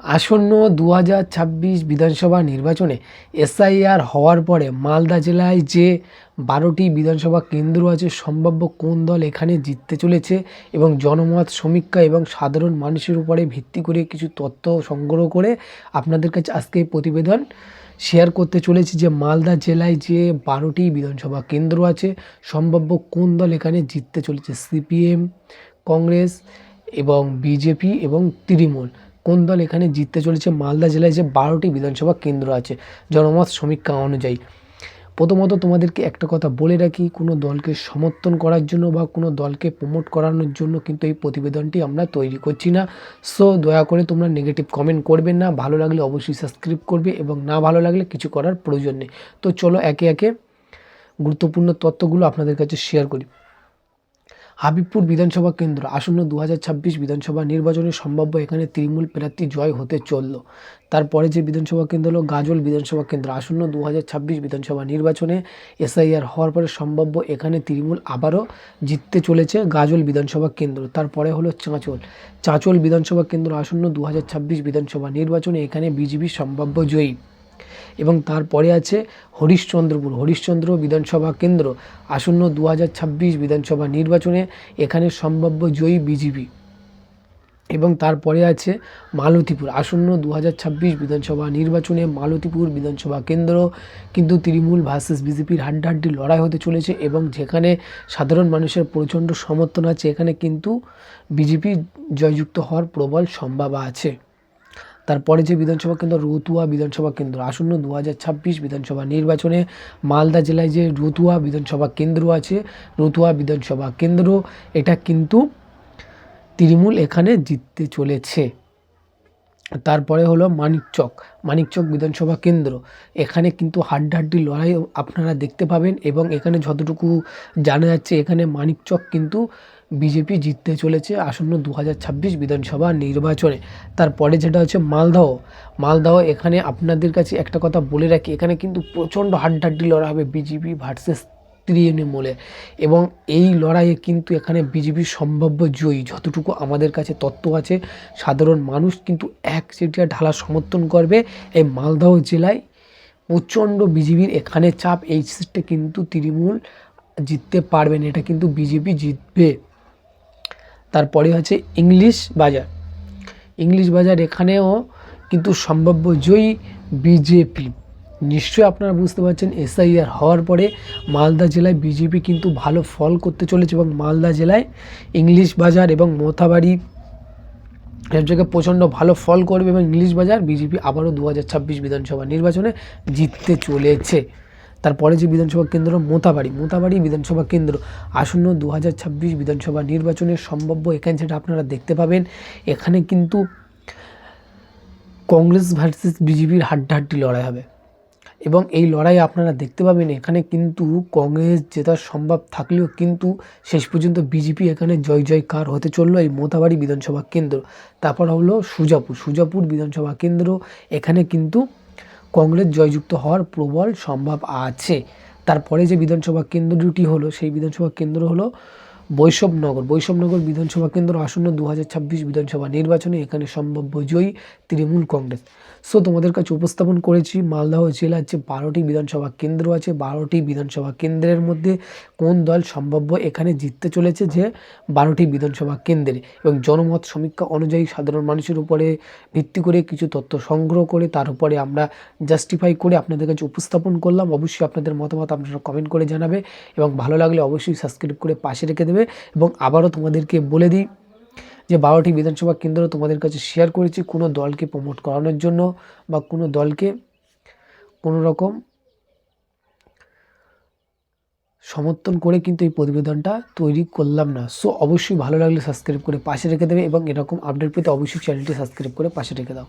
আসন্ন 2026 বিধানসভা নির্বাচনে এসআইআর হওয়ার পরে মালদা জেলায় যে 12টি বিধানসভা কেন্দ্র আছে, সম্ভাব্য কোন দল এখানে জিততে চলেছে এবং জনমত সমীক্ষা এবং সাধারণ মানুষের উপরে ভিত্তি করে কিছু তথ্য সংগ্রহ করে আপনাদের কাছে আজকে এই প্রতিবেদন শেয়ার করতে চলেছি যে মালদা জেলায় যে 12টি বিধানসভা কেন্দ্র আছে, সম্ভাব্য কোন দল এখানে জিততে চলেছে। সিপিএম, কংগ্রেস এবং বিজেপি এবং তৃণমূল কোন দল এখানে জিততে চলেছে মালদা জেলায় যে 12টি বিধানসভা কেন্দ্র আছে জনমত সমীক্ষা অনুযায়ী। প্রথমত তোমাদেরকে একটা কথা বলে রাখি, কোনো দলকে সমর্থন করার জন্য বা কোনো দলকে প্রমোট করানোর জন্য কিন্তু এই প্রতিবেদনটি আমরা তৈরি করছি না। সো দয়া করে তোমরা নেগেটিভ কমেন্ট করবেন না। ভালো লাগলে অবশ্যই সাবস্ক্রাইব করবে এবং না ভালো লাগলে কিছু করার প্রয়োজন নেই। তো চলো একে একে গুরুত্বপূর্ণ তথ্যগুলো আপনাদের কাছে শেয়ার করি। হাবিবপুর বিধানসভা কেন্দ্র আসন্ন 2026 বিধানসভা নির্বাচনে সম্ভাব্য এখানে তৃণমূল প্রার্থী জয় হতে চলল। তারপরে যে বিধানসভা কেন্দ্র হলো গাজল বিধানসভা কেন্দ্র, আসন্ন 2026 বিধানসভা নির্বাচনে এসআইআর হওয়ার পরে সম্ভাব্য এখানে তৃণমূল আবারও জিততে চলেছে গাজল বিধানসভা কেন্দ্র। তারপরে হলো চাঁচল বিধানসভা কেন্দ্র, আসন্ন 2026 বিধানসভা নির্বাচনে এখানে বিজেপি সম্ভাব্য জয়ী। এবং তারপরে আছে হরিশ্চন্দ্র বিধানসভা কেন্দ্র, আসন্ন 2026 বিধানসভা নির্বাচনে এখানে সম্ভাব্য জয়ী বিজেপি। এবং তারপরে আছে মালতীপুর, আসন্ন 2026 বিধানসভা নির্বাচনে মালতীপুর বিধানসভা কেন্দ্র কিন্তু তৃণমূল ভার্সেস বিজেপির হাড্ডাহাড্ডি লড়াই হতে চলেছে এবং যেখানে সাধারণ মানুষের প্রচণ্ড সমর্থন আছে, এখানে কিন্তু বিজেপি জয়যুক্ত হওয়ার প্রবল সম্ভাবনা আছে। তারপরে যে বিধানসভা কেন্দ্র রতুয়া বিধানসভা কেন্দ্র, আসন্ন 2026 বিধানসভা নির্বাচনে মালদা জেলায় যে রতুয়া বিধানসভা কেন্দ্র আছে, রতুয়া বিধানসভা কেন্দ্র এটা কিন্তু তৃণমূল এখানে জিততে চলেছে। তারপরে হলো মানিকচক বিধানসভা কেন্দ্র, এখানে কিন্তু হাড্ডাহাড্ডি লড়াই আপনারা দেখতে পাবেন এবং এখানে যতটুকু জানা যাচ্ছে এখানে মানিকচক কিন্তু বিজেপি জিততে চলেছে আসন্ন 2026 বিধানসভা নির্বাচনে। তারপরে যেটা হচ্ছে মালদহ, এখানে আপনাদের কাছে একটা কথা বলে রাখি, এখানে কিন্তু প্রচণ্ড হাড্ডাহাড্ডি লড়াই হবে বিজেপি ভার্সেস তৃণমূলে এবং এই লড়াইয়ে কিন্তু এখানে বিজেপির সম্ভাব্য জয়ী। যতটুকু আমাদের কাছে তথ্য আছে, সাধারণ মানুষ কিন্তু একচেটিয়া ঢালা সমর্থন করবে এই মালদহ জেলায়। প্রচণ্ড বিজেপির এখানে চাপ, এই সিটে কিন্তু তৃণমূল জিততে পারবে না, এটা কিন্তু বিজেপি জিতবে। তারপরে হচ্ছে ইংলিশ বাজার, এখানেও কিন্তু সম্ভাব্য জয়ী বিজেপি। নিশ্চয়ই আপনারা বুঝতে পারছেন এসআইআর হওয়ার পরে মালদা জেলায় বিজেপি কিন্তু ভালো ফল করতে চলেছে এবং মালদা জেলায় ইংলিশ বাজার এবং মোথাবাড়ি এর জায়গায় প্রচণ্ড ভালো ফল করবে এবং ইংলিশ বাজার বিজেপি আবারও 2026 বিধানসভা নির্বাচনে জিততে চলেছে। তারপরে যে বিধানসভা কেন্দ্র মোথাবাড়ি বিধানসভা কেন্দ্র, আসন্ন 2026 বিধানসভা নির্বাচনের সম্ভাব্য এখানে যেটা আপনারা দেখতে পাবেন, এখানে কিন্তু কংগ্রেস ভার্সেস বিজেপির হাড্ডাহাড্ডি লড়াই হবে এবং এই লড়াই আপনারা দেখতে পাবেন এখানে কিন্তু কংগ্রেস জেতার সম্ভব থাকলেও কিন্তু শেষ পর্যন্ত বিজেপি এখানে জয়কার হতে চললো এই মোথাবাড়ি বিধানসভা কেন্দ্র। তারপর হলো সুজাপুর বিধানসভা কেন্দ্র, এখানে কিন্তু কংগ্রেস জয়যুক্ত হওয়ার প্রবল সম্ভব আছে। তারপরে যে বিধানসভা কেন্দ্র দুটি হলো, সেই বিধানসভা কেন্দ্র হলো বৈষ্ণবনগর বিধানসভা কেন্দ্র, আসন্ন 2026 বিধানসভা নির্বাচনে এখানে সম্ভাব্য জয়ী তৃণমূল কংগ্রেস। সো তোমাদের কাছে উপস্থাপন করেছি মালদহ জেলার যে 12টি বিধানসভা কেন্দ্র আছে, 12টি বিধানসভা কেন্দ্রের মধ্যে কোন দল সম্ভাব্য এখানে জিততে চলেছে যে 12টি বিধানসভা কেন্দ্রে, এবং জনমত সমীক্ষা অনুযায়ী সাধারণ মানুষের উপরে ভিত্তি করে কিছু তথ্য সংগ্রহ করে তার উপরে আমরা জাস্টিফাই করে আপনাদের কাছে উপস্থাপন করলাম। অবশ্যই আপনাদের মতামত আপনারা কমেন্ট করে জানাবে এবং ভালো লাগলে অবশ্যই সাবস্ক্রাইব করে পাশে রেখে দেবে। এবং আবারও তোমাদেরকে বলে দিই যে 12টি বিধানসভা কেন্দ্র তোমাদের কাছে শেয়ার করেছি কোনো দলকে প্রমোট করানোর জন্য বা কোনো দলকে কোনো রকম সমর্থন করে কিন্তু এই প্রতিবেদনটা তৈরি করলাম না। সো অবশ্যই ভালো লাগলে সাবস্ক্রাইব করে পাশে রেখে দেবে এবং এরকম আপডেট পেতে অবশ্যই চ্যানেলটি সাবস্ক্রাইব করে পাশে রেখে দাও।